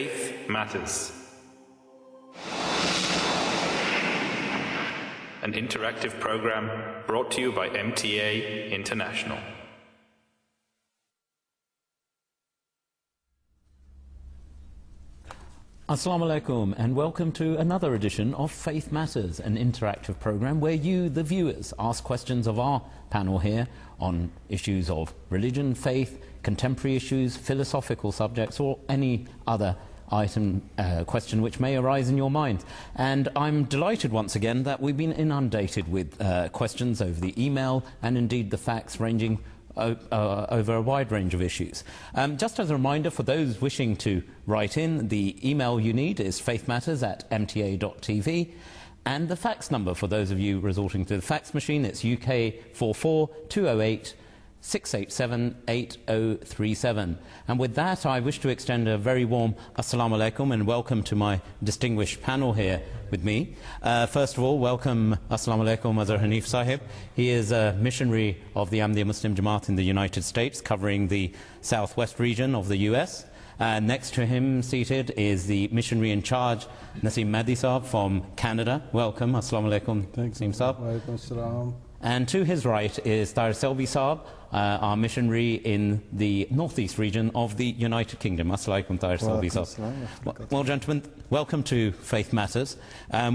Faith Matters, an interactive program brought to you by MTA International. Assalamu alaikum and welcome to another edition of Faith Matters, an interactive program where you, the viewers, ask questions of our panel here on issues of religion, faith, contemporary issues, philosophical subjects or any other question which may arise in your mind. And I'm delighted once again that we've been inundated with questions over the email and indeed the fax ranging over a wide range of issues. Just as a reminder for those wishing to write in, the email you need is faithmatters@mta.tv, and the fax number for those of you resorting to the fax machine, it's UK 44 687 8037. And with that, I wish to extend a very warm Assalamu alaikum and welcome to my distinguished panel here with me. First of all, welcome Assalamu alaikum Azhar Hanif Sahib. He is a missionary of the Ahmadiyya Muslim Jamaat in the United States, covering the southwest region of the US. Next to him seated is the missionary in charge, Imam Mahdi Sahib from Canada. Welcome, Assalamu alaikum. Thanks, Sahib. And to his right is Tahir Selvi Saab, our missionary in the northeast region of the United Kingdom. Assalamu alaikum, Tahir Selvi Saab. Well, gentlemen, welcome to Faith Matters.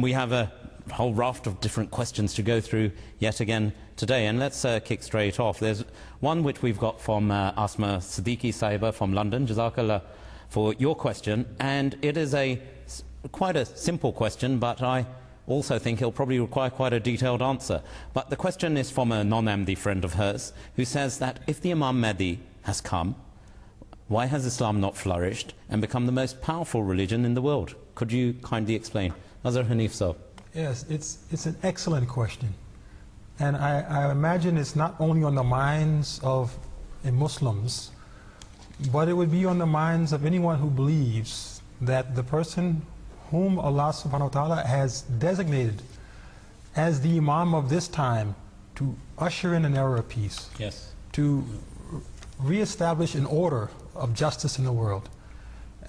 We have a whole raft of different questions to go through yet again today, and let's kick straight off. There's one which we've got from Asma Siddiqui Sahiba from London. Jazakallah for your question, and it is quite a simple question, but I also think it'll probably require quite a detailed answer. But the question is from a non-Ahmadi friend of hers who says that if the Imam Mahdi has come, why has Islam not flourished and become the most powerful religion in the world? Could you kindly explain? Azhar Hanif Sahib. Yes, it's an excellent question. And I imagine it's not only on the minds of Muslims, but it would be on the minds of anyone who believes that the person whom Allah subhanahu wa ta'ala has designated as the Imam of this time to usher in an era of peace, yes, to reestablish an order of justice in the world,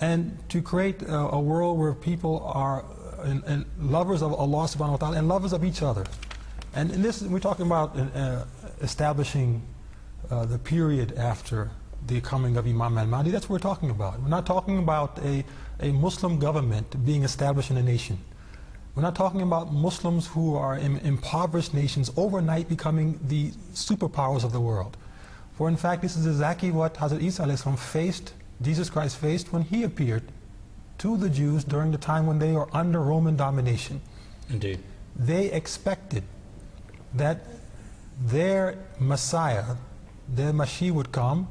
and to create a world where people are and lovers of Allah subhanahu wa ta'ala and lovers of each other. And in this, we're talking about establishing the period after the coming of Imam Mahdi. That's what we're talking about. We're not talking about a Muslim government being established in a nation. We're not talking about Muslims who are in impoverished nations overnight becoming the superpowers of the world. For in fact, this is exactly what Hazrat Isa Jesus Christ faced when he appeared to the Jews during the time when they were under Roman domination. Indeed. They expected that their Messiah, their Mashiach, would come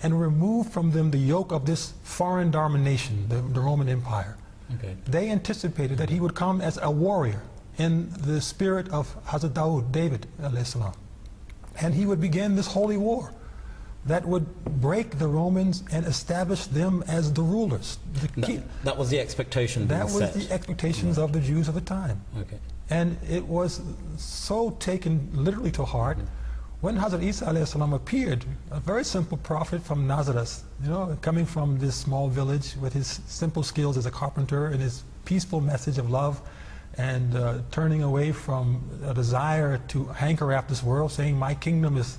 and remove from them the yoke of this foreign domination, the Roman Empire. Okay. They anticipated that he would come as a warrior in the spirit of Hazrat David alayhi salam. And he would begin this holy war that would break the Romans and establish them as the rulers. That was the expectation. That was the expectations of the Jews of the time. Okay. And it was so taken literally to heart when Hazrat Isa alayhi salam appeared, a very simple prophet from Nazareth, coming from this small village with his simple skills as a carpenter and his peaceful message of love and turning away from a desire to hanker after this world, saying my kingdom has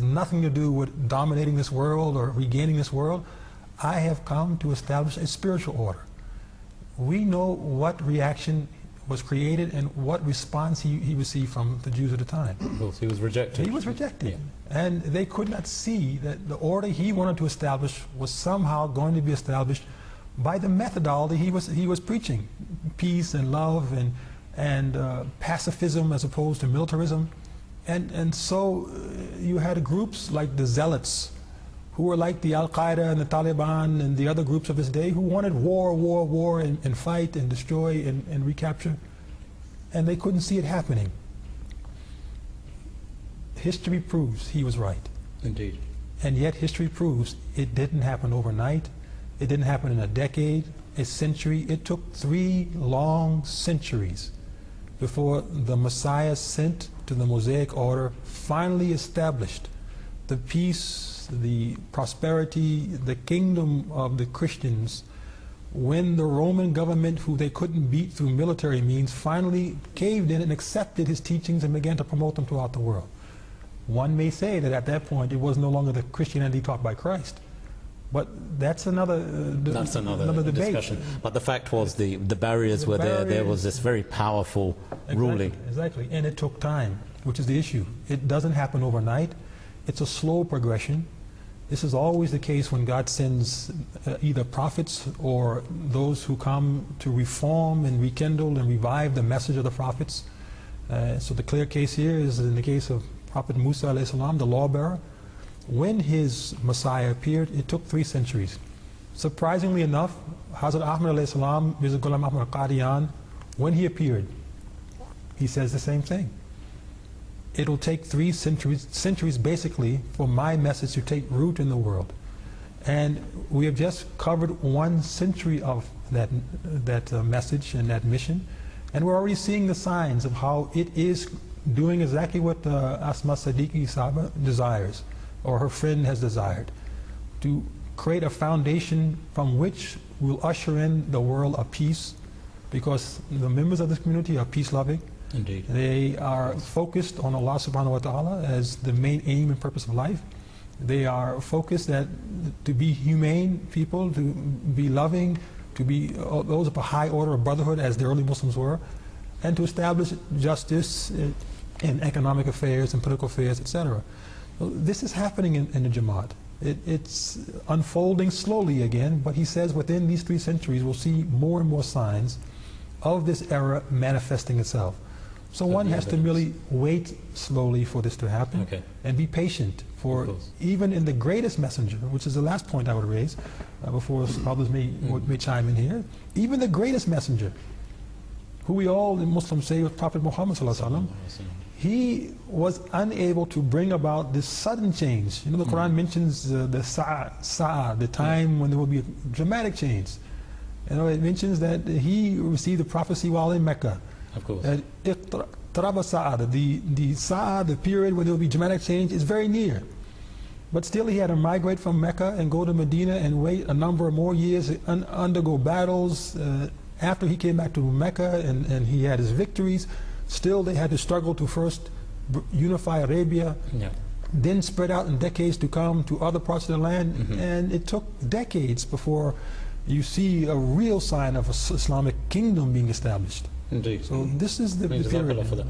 nothing to do with dominating this world or regaining this world. I have come to establish a spiritual order. We know what reaction was created and what response he received from the Jews at the time. Of course, he was rejected. He was rejected. Yeah. And they could not see that the order he wanted to establish was somehow going to be established by the methodology he was preaching, peace and love and pacifism as opposed to militarism. And so you had groups like the Zealots, who were like the Al-Qaeda and the Taliban and the other groups of his day, who wanted war, and fight and destroy and recapture. And they couldn't see it happening. History proves he was right. Indeed. And yet history proves it didn't happen overnight. It didn't happen in a decade, a century. It took 3 long centuries before the Messiah sent to the Mosaic order finally established the peace, the prosperity, the kingdom of the Christians when the Roman government, who they couldn't beat through military means, finally caved in and accepted his teachings and began to promote them throughout the world. One may say that at that point it was no longer the Christianity taught by Christ. But that's another debate. Discussion. But the fact was the barriers were there. There was this very powerful ruling. Exactly, and it took time, which is the issue. It doesn't happen overnight. It's a slow progression. This is always the case when God sends either prophets or those who come to reform and rekindle and revive the message of the prophets. So the clear case here is in the case of Prophet Musa alayhi salam, the lawbearer. When his Messiah appeared, it took 3 centuries. Surprisingly enough, Hazrat Ahmad alayhi salam, Mirza Ghulam Ahmad Qadian, when he appeared, he says the same thing. It'll take 3 centuries basically for my message to take root in the world. And we have just covered 1 century of that message and that mission, and we're already seeing the signs of how it is doing exactly what Asma Siddiqui Sahaba desires, or her friend has desired, to create a foundation from which we'll usher in the world of peace, because the members of this community are peace-loving. Indeed. They are focused on Allah subhanahu wa ta'ala as the main aim and purpose of life. They are focused to be humane people, to be loving, to be those of a high order of brotherhood as the early Muslims were, and to establish justice in economic affairs and political affairs, etc. This is happening in the Jamaat. It's unfolding slowly again, but he says within these 3 centuries we'll see more and more signs of this era manifesting itself. So one has to really wait slowly for this to happen, and be patient. For even in the greatest messenger, which is the last point I would raise, before others may chime in here, even the greatest messenger, who we all in Muslims say was Prophet Muhammad sallallahu alaihi wasallam, he was unable to bring about this sudden change. You know, the Quran mentions the sa'a, the time when there will be a dramatic change. You know, it mentions that he received the prophecy while in Mecca. Of course. The sa'a, the period where there will be dramatic change, is very near. But still he had to migrate from Mecca and go to Medina and wait a number of more years, undergo battles. After he came back to Mecca and he had his victories, still they had to struggle to first unify Arabia, then spread out in decades to come to other parts of the land. And it took decades before you see a real sign of an Islamic kingdom being established. Indeed. So this is the period.